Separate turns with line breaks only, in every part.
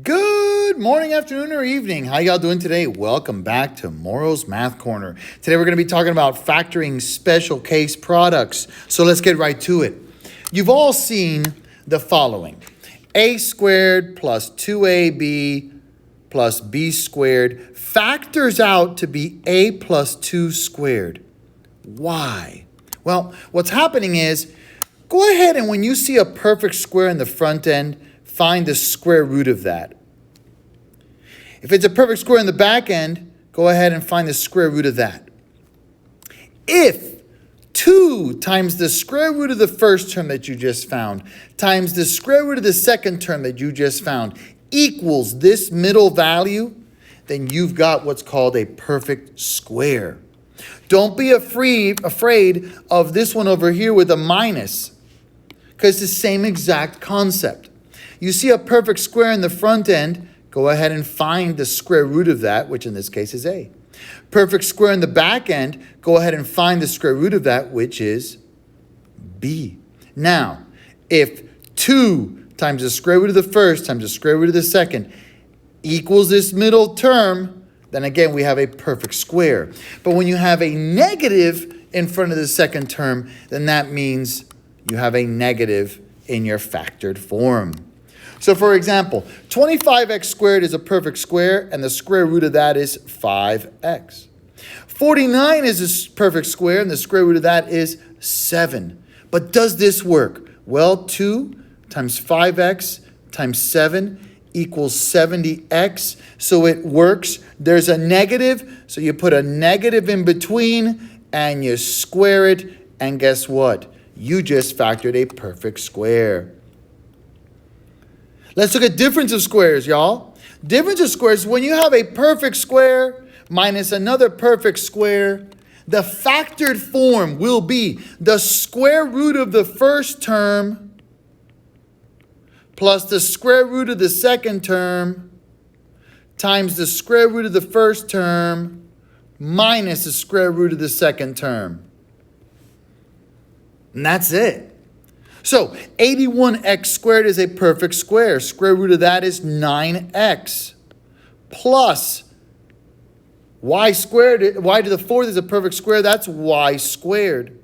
Good morning, afternoon, or evening. How y'all doing today? Welcome back to Morrow's Math Corner. Today we're going to be talking about factoring special case products. So let's get right to it. You've all seen the following. A squared plus 2ab plus b squared factors out to be a plus 2 squared. Why? Well, what's happening is, go ahead and when you see a perfect square in the front end, find the square root of that. If it's a perfect square in the back end, go ahead and find the square root of that. If 2 times the square root of the first term that you just found times the square root of the second term that you just found equals this middle value, then you've got what's called a perfect square. Don't be afraid of this one over here with a minus, because it's the same exact concept. You see a perfect square in the front end, go ahead and find the square root of that, which in this case is a. Perfect square in the back end, go ahead and find the square root of that, which is b. Now, if 2 times the square root of the first times the square root of the second equals this middle term, then again we have a perfect square. But when you have a negative in front of the second term, then that means you have a negative in your factored form. So for example, 25x squared is a perfect square, and the square root of that is 5x. 49 is a perfect square, and the square root of that is 7. But does this work? Well, 2 times 5x times 7 equals 70x, so it works. There's a negative, so you put a negative in between, and you square it, and guess what? You just factored a perfect square. Let's look at difference of squares, y'all. Difference of squares, when you have a perfect square minus another perfect square, the factored form will be the square root of the first term plus the square root of the second term times the square root of the first term minus the square root of the second term. And that's it. So 81x squared is a perfect square. Square root of that is 9x plus y squared. Y to the fourth is a perfect square. That's y squared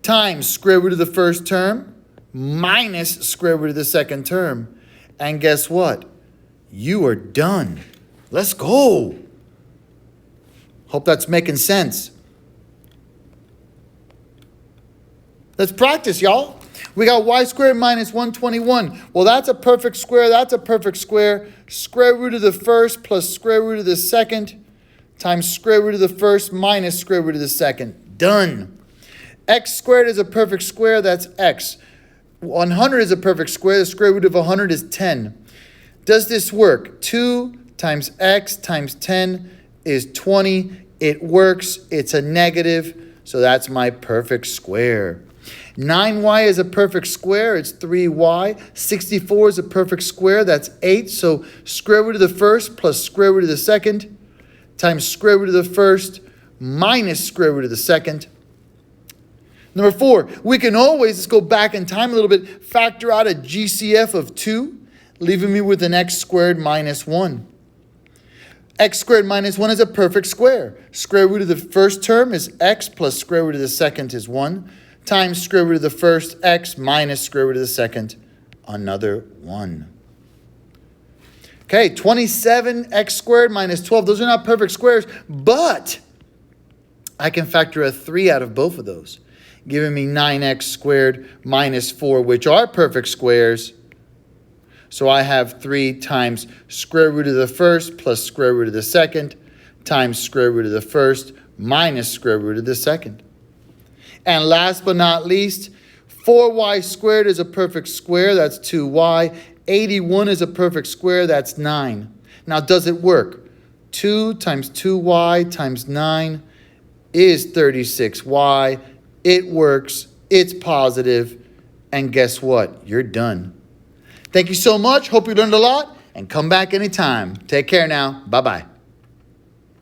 times square root of the first term minus square root of the second term. And guess what? You are done. Let's go. Hope that's making sense. Let's practice, y'all. We got y squared minus 121. Well, that's a perfect square. That's a perfect square. Square root of the first plus square root of the second times square root of the first minus square root of the second. Done. X squared is a perfect square. That's x. 100 is a perfect square. The square root of 100 is 10. Does this work? 2 times x times 10 is 20. It works. It's a negative. So that's my perfect square. 9y is a perfect square. It's 3y. 64 is a perfect square. That's 8. So square root of the first plus square root of the second times square root of the first minus square root of the second. Number 4, we can always, let's go back in time a little bit, factor out a GCF of 2, leaving me with an x squared minus 1. X squared minus 1 is a perfect square. Square root of the first term is x plus square root of the second is 1 times square root of the first x minus square root of the second, another 1. Okay, 27x squared minus 12. Those are not perfect squares, but I can factor a 3 out of both of those, giving me 9x squared minus 4, which are perfect squares. So I have 3 times square root of the first plus square root of the second times square root of the first minus square root of the second. And last but not least, 4y squared is a perfect square. That's 2y. 81 is a perfect square. That's 9. Now, does it work? 2 times 2y times 9 is 36y. It works. It's positive. And guess what? You're done. Thank you so much. Hope you learned a lot. And come back anytime. Take care now. Bye-bye.